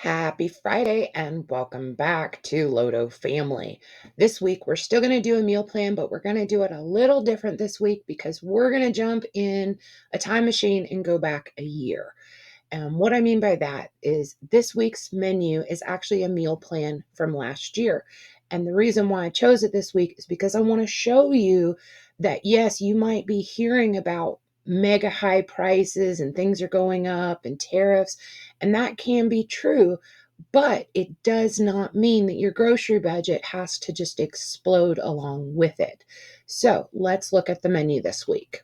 Happy Friday and welcome back to Lodo Family. This week we're still going to do a meal plan, but we're going to do it a little different this week because we're going to jump in a time machine and go back a year. And what I mean by that is this week's menu is actually a meal plan from last year. And the reason why I chose it this week is because I want to show you that, yes, you might be hearing about mega high prices and things are going up and tariffs, and that can be true, but it does not mean that your grocery budget has to just explode along with it. So let's look at the menu this week.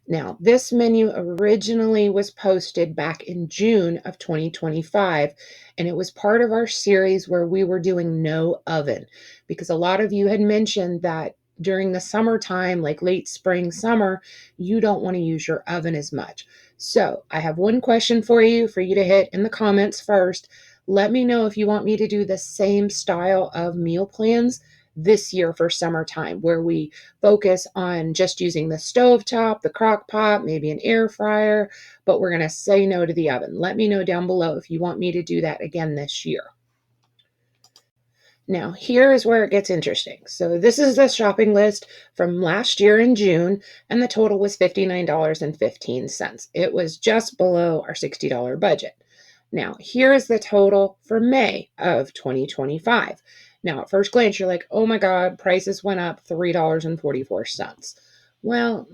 Now, this menu originally was posted back in June of 2025, and it was part of our series where we were doing no oven because a lot of you had mentioned that during the summertime, like late spring, summer, you don't want to use your oven as much. So I have one question for you to hit in the comments first. Let me know if you want me to do the same style of meal plans this year for summertime, where we focus on just using the stovetop, the crock pot, maybe an air fryer, but we're going to say no to the oven. Let me know down below if you want me to do that again this year. Now, here is where it gets interesting. So this is the shopping list from last year in June, and the total was $59.15. It was just below our $60 budget. Now, here is the total for May of 2025. Now, at first glance, you're like, oh my God, prices went up $3.44. Well,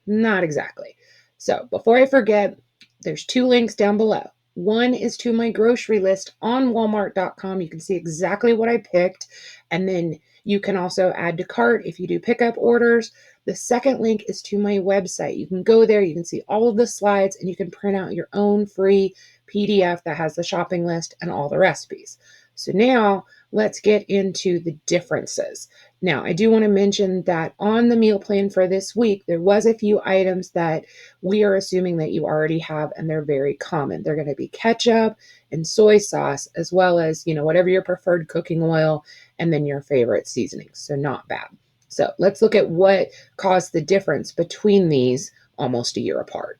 not exactly. So before I forget, there's two links down below. One is to my grocery list on walmart.com. You can see exactly what I picked. And then you can also add to cart if you do pickup orders. The second link is to my website. You can go there, you can see all of the slides, and you can print out your own free PDF that has the shopping list and all the recipes. So now let's get into the differences. Now, I do want to mention that on the meal plan for this week, there was a few items that we are assuming that you already have, and they're very common. They're going to be ketchup and soy sauce, as well as, whatever your preferred cooking oil, and then your favorite seasonings. So not bad. So let's look at what caused the difference between these almost a year apart.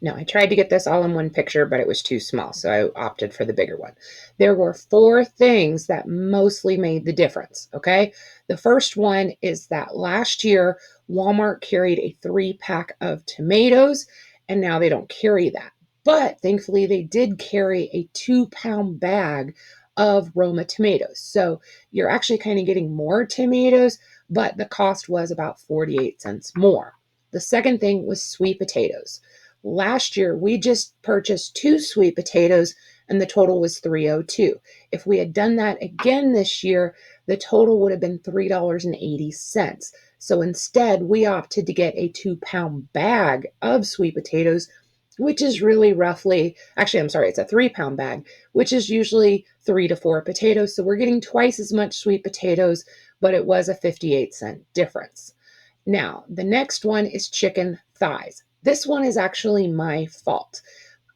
Now, I tried to get this all in one picture, but it was too small, so I opted for the bigger one. There were four things that mostly made the difference, okay? The first one is that last year, Walmart carried a 3-pack of tomatoes, and now they don't carry that. But thankfully, they did carry a 2-pound bag of Roma tomatoes. So you're actually kind of getting more tomatoes, but the cost was about 48 cents more. The second thing was sweet potatoes. Last year, we just purchased 2 sweet potatoes and the total was $3.02. If we had done that again this year, the total would have been $3.80. So instead, we opted to get a 2-pound bag of sweet potatoes, which is really roughly, actually, I'm sorry, it's a 3-pound bag, which is usually 3 to 4 potatoes. So we're getting twice as much sweet potatoes, but it was a 58-cent difference. Now, the next one is chicken thighs. This one is actually my fault.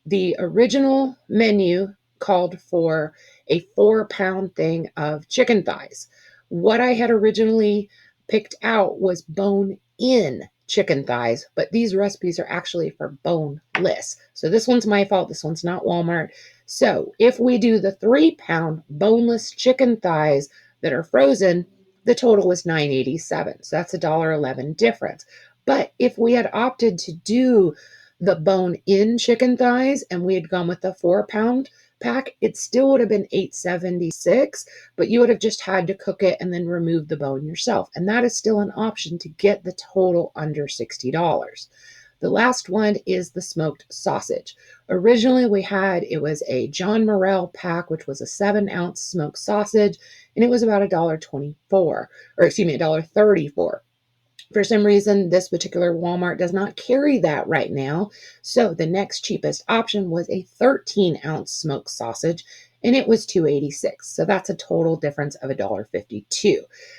The original menu called for a 4-pound thing of chicken thighs. What I had originally picked out was bone-in chicken thighs, but these recipes are actually for boneless. So this one's my fault. This one's not Walmart. So if we do the 3-pound boneless chicken thighs that are frozen, the total was $9.87. So that's a $1.11 difference. But if we had opted to do the bone-in chicken thighs and we had gone with the 4-pound pack, it still would have been $8.76, but you would have just had to cook it and then remove the bone yourself. And that is still an option to get the total under $60. The last one is the smoked sausage. Originally, it was a John Morrell pack, which was a 7-ounce smoked sausage, and it was about $1.34. For some reason, this particular Walmart does not carry that right now. So the next cheapest option was a 13-ounce smoked sausage, and it was $2.86. So that's a total difference of $1.52.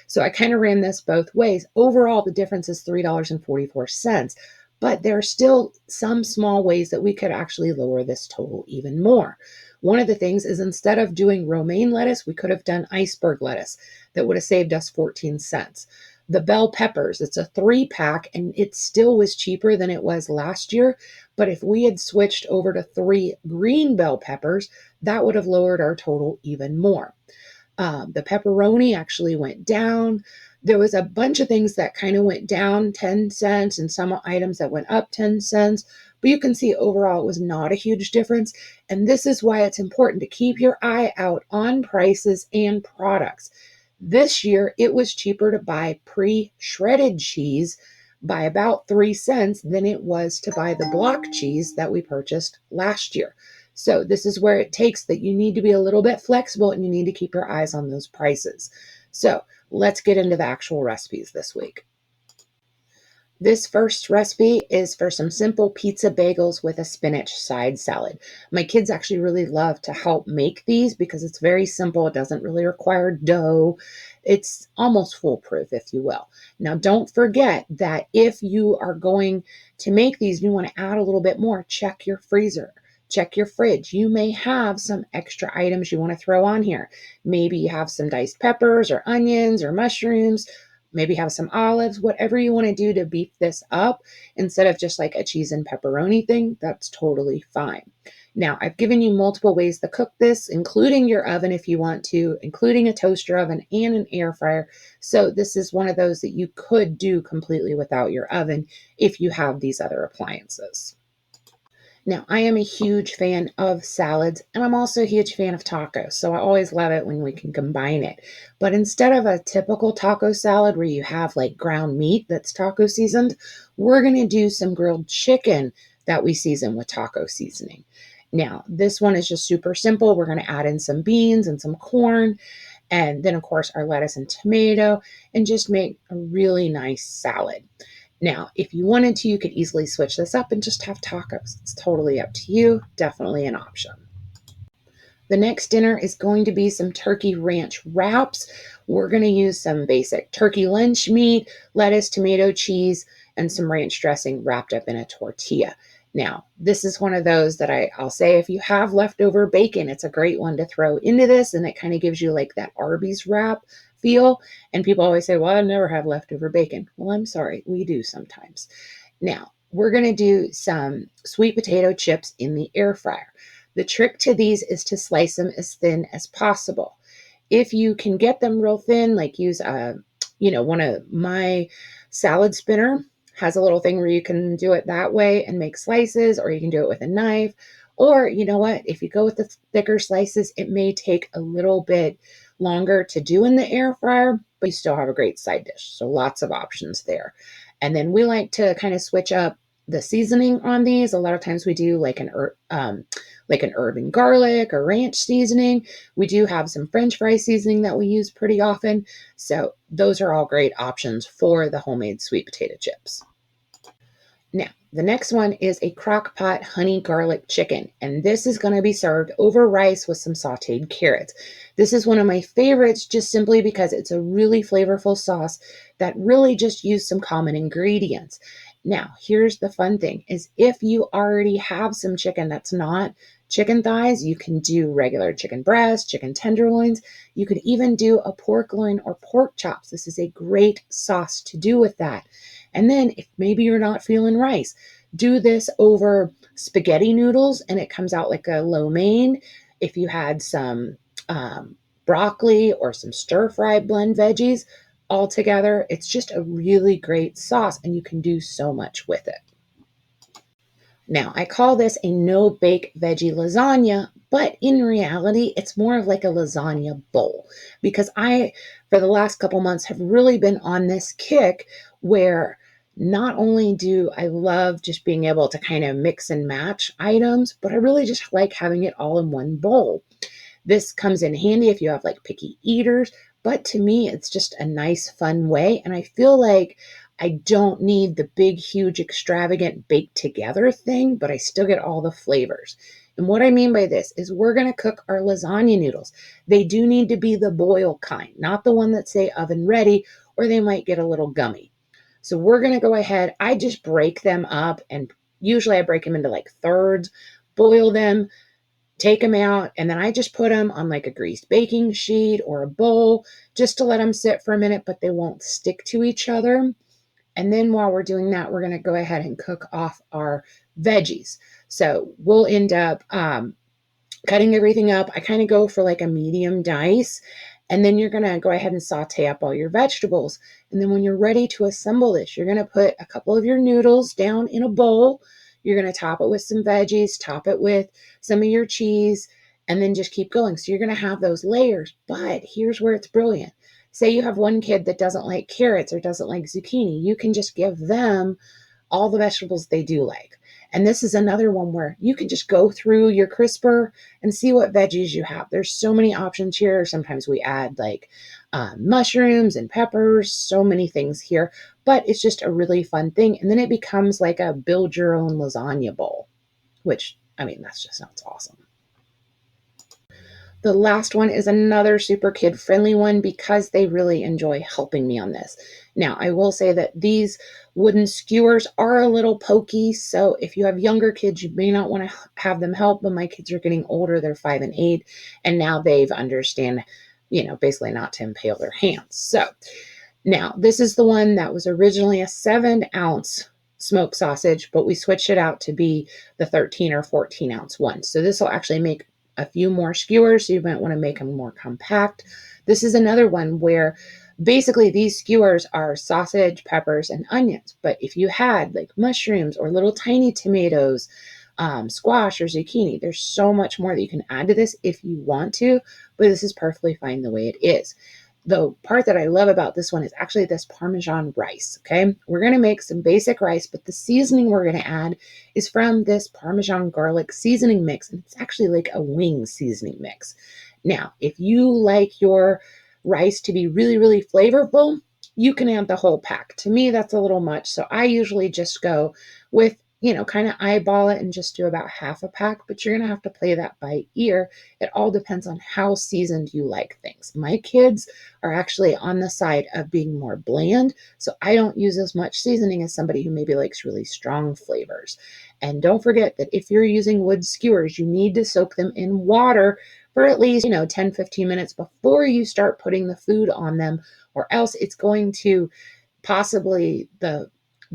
So I kind of ran this both ways. Overall, the difference is $3.44. But there are still some small ways that we could actually lower this total even more. One of the things is instead of doing romaine lettuce, we could have done iceberg lettuce. That would have saved us 14 cents. The bell peppers, it's a 3-pack, and it still was cheaper than it was last year, But if we had switched over to 3 green bell peppers, that would have lowered our total even more. The pepperoni actually went down. There was a bunch of things that kind of went down 10 cents and some items that went up 10 cents. But you can see overall it was not a huge difference. And this is why it's important to keep your eye out on prices and products. This year, it was cheaper to buy pre-shredded cheese by about 3 cents than it was to buy the block cheese that we purchased last year. So this is where it takes that you need to be a little bit flexible and you need to keep your eyes on those prices. So let's get into the actual recipes this week. This first recipe is for some simple pizza bagels with a spinach side salad. My kids actually really love to help make these because it's very simple. It doesn't really require dough. It's almost foolproof, if you will. Now, don't forget that if you are going to make these and you want to add a little bit more, check your freezer. Check your fridge. You may have some extra items you want to throw on here. Maybe you have some diced peppers or onions or mushrooms, maybe have some olives, whatever you want to do to beef this up instead of just like a cheese and pepperoni thing, that's totally fine. Now, I've given you multiple ways to cook this, including your oven if you want to, including a toaster oven and an air fryer. So this is one of those that you could do completely without your oven if you have these other appliances. Now, I am a huge fan of salads, and I'm also a huge fan of tacos, so I always love it when we can combine it. But instead of a typical taco salad where you have like ground meat that's taco seasoned, we're going to do some grilled chicken that we season with taco seasoning. Now, this one is just super simple. We're going to add in some beans and some corn, and then, of course, our lettuce and tomato, and just make a really nice salad. Now, if you wanted to, you could easily switch this up and just have tacos. It's totally up to you. Definitely an option. The next dinner is going to be some turkey ranch wraps. We're going to use some basic turkey lunch meat, lettuce, tomato, cheese, and some ranch dressing wrapped up in a tortilla. Now, this is one of those that I'll say if you have leftover bacon, it's a great one to throw into this, and it kind of gives you like that Arby's wrap feel. And people always say, well, I never have leftover bacon. Well, I'm sorry, we do sometimes. Now, we're going to do some sweet potato chips in the air fryer. The trick to these is to slice them as thin as possible. If you can get them real thin, like use one of my salad spinner has a little thing where you can do it that way and make slices, or you can do it with a knife. Or you know what, if you go with the thicker slices, it may take a little bit longer to do in the air fryer, but you still have a great side dish. So lots of options there. And then we like to kind of switch up the seasoning on these. A lot of times we do like an herb and garlic or ranch seasoning. We do have some French fry seasoning that we use pretty often. So those are all great options for the homemade sweet potato chips. Now, the next one is a crock pot honey garlic chicken, and this is going to be served over rice with some sauteed carrots. This is one of my favorites just simply because it's a really flavorful sauce that really just used some common ingredients. Now, here's the fun thing is if you already have some chicken that's not chicken thighs, you can do regular chicken breast, chicken tenderloins. You could even do a pork loin or pork chops. This is a great sauce to do with that. And then if maybe you're not feeling rice, do this over spaghetti noodles and it comes out like a lo mein. If you had some broccoli or some stir-fried blend veggies all together, it's just a really great sauce and you can do so much with it. Now, I call this a no-bake veggie lasagna, but in reality, it's more of like a lasagna bowl because for the last couple months, have really been on this kick where not only do I love just being able to kind of mix and match items, but I really just like having it all in one bowl. This comes in handy if you have like picky eaters, but to me, it's just a nice, fun way. And I feel like I don't need the big, huge, extravagant baked together thing, but I still get all the flavors. And what I mean by this is we're going to cook our lasagna noodles. They do need to be the boil kind, not the one that say oven ready, or they might get a little gummy. So we're going to go ahead. I just break them up, and usually I break them into like thirds, boil them, take them out, and then I just put them on like a greased baking sheet or a bowl just to let them sit for a minute, but they won't stick to each other. And then while we're doing that, we're going to go ahead and cook off our veggies. So we'll end up cutting everything up. I kind of go for like a medium dice. And then you're going to go ahead and saute up all your vegetables. And then when you're ready to assemble this, you're going to put a couple of your noodles down in a bowl. You're going to top it with some veggies, top it with some of your cheese, and then just keep going. So you're going to have those layers. But here's where it's brilliant. Say you have one kid that doesn't like carrots or doesn't like zucchini. You can just give them all the vegetables they do like. And this is another one where you can just go through your crisper and see what veggies you have. There's so many options here. Sometimes we add like mushrooms and peppers, so many things here, but it's just a really fun thing. And then it becomes like a build your own lasagna bowl, which, I mean, that just sounds awesome. The last one is another super kid friendly one because they really enjoy helping me on this. Now, I will say that these wooden skewers are a little pokey. So if you have younger kids, you may not want to have them help. But my kids are getting older. They're 5 and 8. And now they've understand, basically not to impale their hands. So now this is the one that was originally a 7-ounce smoked sausage, but we switched it out to be the 13 or 14-ounce one. So this will actually make a few more skewers, so you might want to make them more compact. This is another one where basically these skewers are sausage, peppers, and onions. But if you had like mushrooms or little tiny tomatoes, squash or zucchini, there's so much more that you can add to this if you want to, but this is perfectly fine the way it is. The part that I love about this one is actually this Parmesan rice. Okay. We're going to make some basic rice, but the seasoning we're going to add is from this Parmesan garlic seasoning mix. And it's actually like a wing seasoning mix. Now, if you like your rice to be really, really flavorful, you can add the whole pack. To me, that's a little much. So I usually just go with, kind of eyeball it and just do about half a pack, but you're going to have to play that by ear. It all depends on how seasoned you like things. My kids are actually on the side of being more bland, so I don't use as much seasoning as somebody who maybe likes really strong flavors. And don't forget that if you're using wood skewers, you need to soak them in water for at least, 10, 15 minutes before you start putting the food on them, or else it's going to possibly the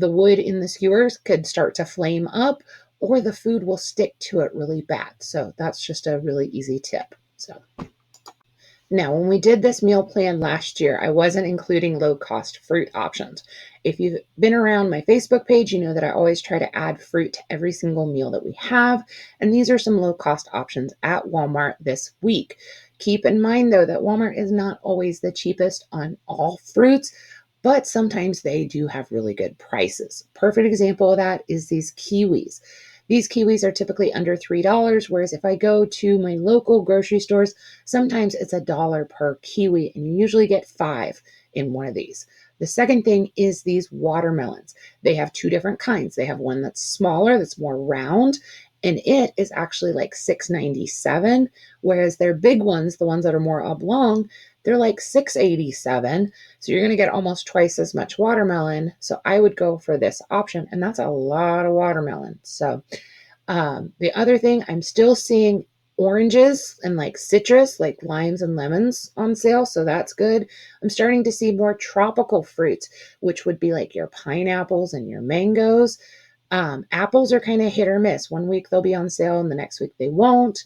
wood in the skewers could start to flame up, or the food will stick to it really bad. So that's just a really easy tip. So now, when we did this meal plan last year, I wasn't including low cost fruit options. If you've been around my Facebook page, you know that I always try to add fruit to every single meal that we have. And these are some low cost options at Walmart this week. Keep in mind, though, that Walmart is not always the cheapest on all fruits, but sometimes they do have really good prices. Perfect example of that is these kiwis. These kiwis are typically under $3, whereas if I go to my local grocery stores, sometimes it's $1 per kiwi, and you usually get 5 in one of these. The second thing is these watermelons. They have 2 different kinds. They have one that's smaller, that's more round, and it is actually like $6.97, whereas their big ones, the ones that are more oblong, they're like $6.87. So you're going to get almost twice as much watermelon. So I would go for this option, and that's a lot of watermelon. So the other thing, I'm still seeing oranges and like citrus, like limes and lemons on sale. So that's good. I'm starting to see more tropical fruits, which would be like your pineapples and your mangoes. Apples are kind of hit or miss. One week they'll be on sale and the next week they won't.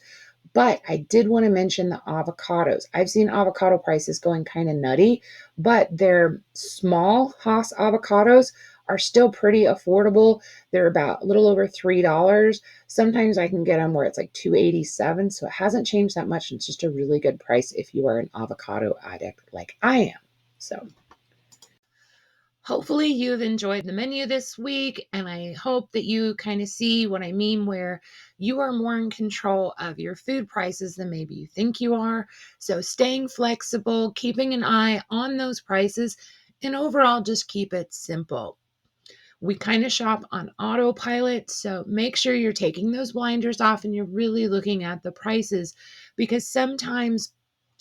But I did want to mention the avocados. I've seen avocado prices going kind of nutty, but their small Hass avocados are still pretty affordable. They're about a little over $3. Sometimes I can get them where it's like $2.87. So it hasn't changed that much. It's just a really good price if you are an avocado addict like I am. So hopefully you've enjoyed the menu this week, and I hope that you kind of see what I mean, where you are more in control of your food prices than maybe you think you are. So staying flexible, keeping an eye on those prices, and overall just keep it simple. We kind of shop on autopilot, so make sure you're taking those blinders off and you're really looking at the prices, because sometimes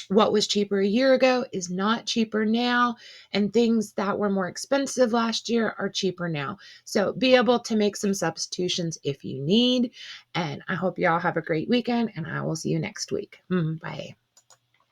what was cheaper a year ago is not cheaper now, and things that were more expensive last year are cheaper now. So be able to make some substitutions if you need. And I hope you all have a great weekend, and I will see you next week. Bye.